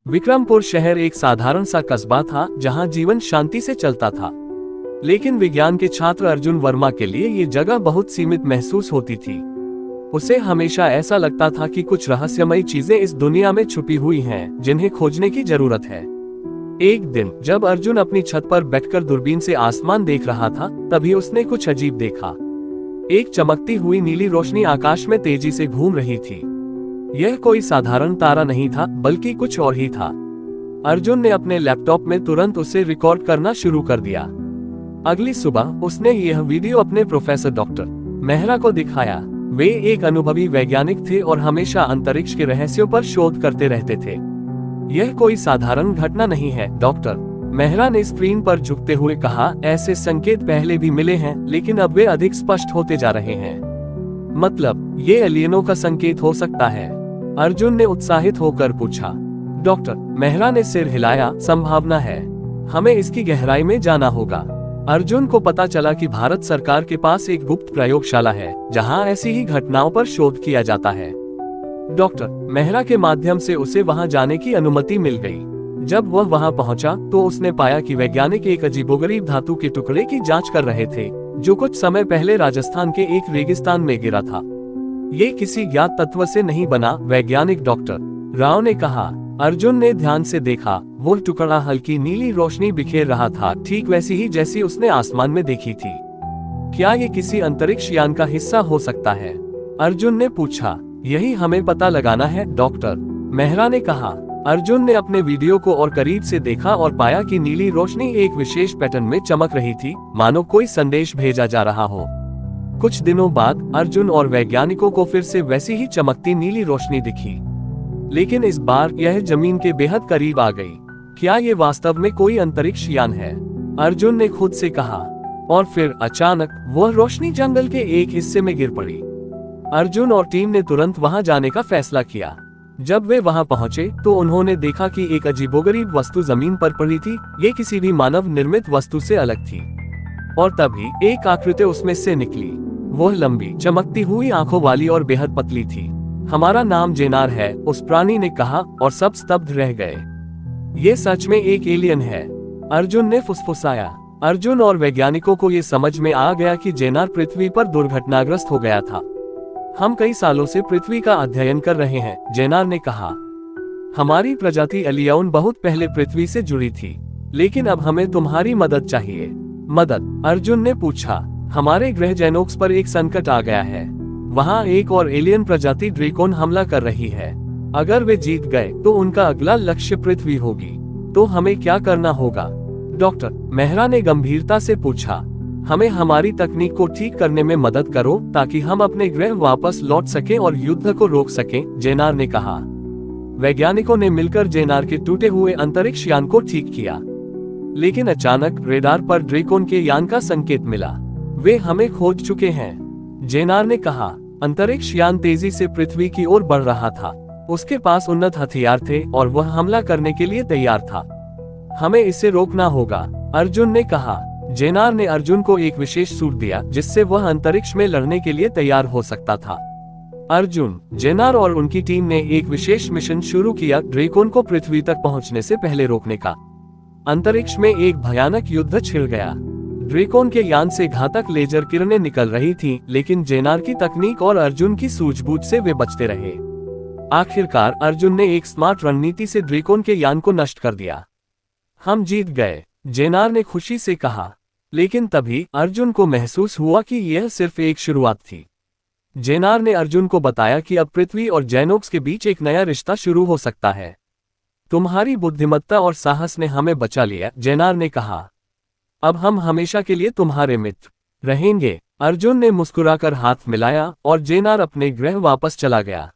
विक्रमपुर शहर एक साधारण सा कस्बा था जहां जीवन शांति से चलता था। लेकिन विज्ञान के छात्र अर्जुन वर्मा के लिए ये जगह बहुत सीमित महसूस होती थी। उसे हमेशा ऐसा लगता था कि कुछ रहस्यमयी चीजें इस दुनिया में छुपी हुई हैं, जिन्हें खोजने की जरूरत है। एक दिन जब अर्जुन अपनी छत पर बैठकर दूरबीन से आसमान देख रहा था, तभी उसने कुछ अजीब देखा। एक चमकती हुई नीली रोशनी आकाश में तेजी से घूम रही थी। यह कोई साधारण तारा नहीं था, बल्कि कुछ और ही था। अर्जुन ने अपने लैपटॉप में तुरंत उसे रिकॉर्ड करना शुरू कर दिया। अगली सुबह उसने यह वीडियो अपने प्रोफेसर डॉक्टर मेहरा को दिखाया। वे एक अनुभवी वैज्ञानिक थे और हमेशा अंतरिक्ष के रहस्यों पर शोध करते रहते थे। यह कोई साधारण घटना नहीं है, डॉक्टर मेहरा ने स्क्रीन पर झुकते हुए कहा। ऐसे संकेत पहले भी मिले हैं, लेकिन अब वे अधिक स्पष्ट होते जा रहे हैं। मतलब ये एलियनों का संकेत हो सकता है? अर्जुन ने उत्साहित होकर पूछा। डॉक्टर मेहरा ने सिर हिलाया। संभावना है, हमें इसकी गहराई में जाना होगा। अर्जुन को पता चला कि भारत सरकार के पास एक गुप्त प्रयोगशाला है, जहां ऐसी ही घटनाओं पर शोध किया जाता है। डॉक्टर मेहरा के माध्यम से उसे वहां जाने की अनुमति मिल गई। जब वह वहां पहुंचा तो उसने पाया कि वैज्ञानिक एक अजीबोगरीब धातु के टुकड़े की जांच कर रहे थे, जो कुछ समय पहले राजस्थान के एक रेगिस्तान में गिरा था। ये किसी ज्ञात तत्व से नहीं बना, वैज्ञानिक डॉक्टर राव ने कहा। अर्जुन ने ध्यान से देखा। वो टुकड़ा हल्की नीली रोशनी बिखेर रहा था, ठीक वैसी ही जैसी उसने आसमान में देखी थी। क्या ये किसी अंतरिक्ष यान का हिस्सा हो सकता है? अर्जुन ने पूछा। यही हमें पता लगाना है, डॉक्टर मेहरा ने कहा। अर्जुन ने अपने वीडियो को और करीब से देखा और पाया कि नीली रोशनी एक विशेष पैटर्न में चमक रही थी, मानो कोई संदेश भेजा जा रहा हो। कुछ दिनों बाद अर्जुन और वैज्ञानिकों को फिर से वैसी ही चमकती नीली रोशनी दिखी, लेकिन इस बार यह जमीन के बेहद करीब आ गई। क्या ये वास्तव में कोई अंतरिक्ष यान है? अर्जुन ने खुद से कहा। और फिर अचानक वह रोशनी जंगल के एक हिस्से में गिर पड़ी। अर्जुन और टीम ने तुरंत वहां जाने का फैसला किया। जब वे वहां पहुंचे तो उन्होंने देखा कि एक अजीबोगरीब वस्तु जमीन पर पड़ी थी। ये किसी भी मानव निर्मित वस्तु से अलग थी। और तभी एक आकृति उसमें से निकली। वह लंबी, चमकती हुई आंखों वाली और बेहद पतली थी। हमारा नाम जेनार है, उस प्राणी ने कहा, और सब स्तब्ध रह गए। ये सच में एक एलियन है, अर्जुन ने फुसफुसाया। अर्जुन और वैज्ञानिकों को ये समझ में आ गया कि जेनार पृथ्वी पर दुर्घटनाग्रस्त हो गया था। हम कई सालों से पृथ्वी का अध्ययन कर रहे हैं, जेनार ने कहा। हमारी प्रजाति एलियन बहुत पहले पृथ्वी से जुड़ी थी, लेकिन अब हमें तुम्हारी मदद चाहिए। मदद? अर्जुन ने पूछा। हमारे ग्रह जेनोक्स पर एक संकट आ गया है। वहां एक और एलियन प्रजाति ड्रैकोन हमला कर रही है। अगर वे जीत गए तो उनका अगला लक्ष्य पृथ्वी होगी। तो हमें क्या करना होगा? डॉक्टर मेहरा ने गंभीरता से पूछा। हमें हमारी तकनीक को ठीक करने में मदद करो, ताकि हम अपने ग्रह वापस लौट सकें और युद्ध को रोक सकें, जेनार ने कहा। वैज्ञानिकों ने मिलकर जेनार के टूटे हुए अंतरिक्ष यान को ठीक किया। लेकिन अचानक रेडार पर ड्रैकोन के यान का संकेत मिला। वे हमें खोज चुके हैं, जेनार ने कहा। अंतरिक्ष यान तेजी से पृथ्वी की ओर बढ़ रहा था। उसके पास उन्नत हथियार थे और वह हमला करने के लिए तैयार था। हमें इसे रोकना होगा, अर्जुन ने कहा। जेनार ने अर्जुन को एक विशेष सूट दिया, जिससे वह अंतरिक्ष में लड़ने के लिए तैयार हो सकता था। अर्जुन, जेनार और उनकी टीम ने एक विशेष मिशन शुरू किया, ड्रैकोन को पृथ्वी तक पहुंचने से पहले रोकने का। अंतरिक्ष में एक भयानक युद्ध छिड़ गया। ड्रैकोन के यान से घातक लेजर किरणें निकल रही थीं, लेकिन जेनार की तकनीक और अर्जुन की सूझबूझ से वे बचते रहे। आखिरकार अर्जुन ने एक स्मार्ट रणनीति से ड्रैकोन के यान को नष्ट कर दिया। हम जीत गए, जेनार ने खुशी से कहा। लेकिन तभी अर्जुन को महसूस हुआ कि यह सिर्फ एक शुरुआत थी। जेनार ने अर्जुन को बताया कि अब पृथ्वी और जेनोक्स के बीच एक नया रिश्ता शुरू हो सकता है। तुम्हारी बुद्धिमत्ता और साहस ने हमें बचा लिया, जेनार ने कहा। अब हम हमेशा के लिए तुम्हारे मित्र रहेंगे। अर्जुन ने मुस्कुराकर हाथ मिलाया और जेनार अपने ग्रह वापस चला गया।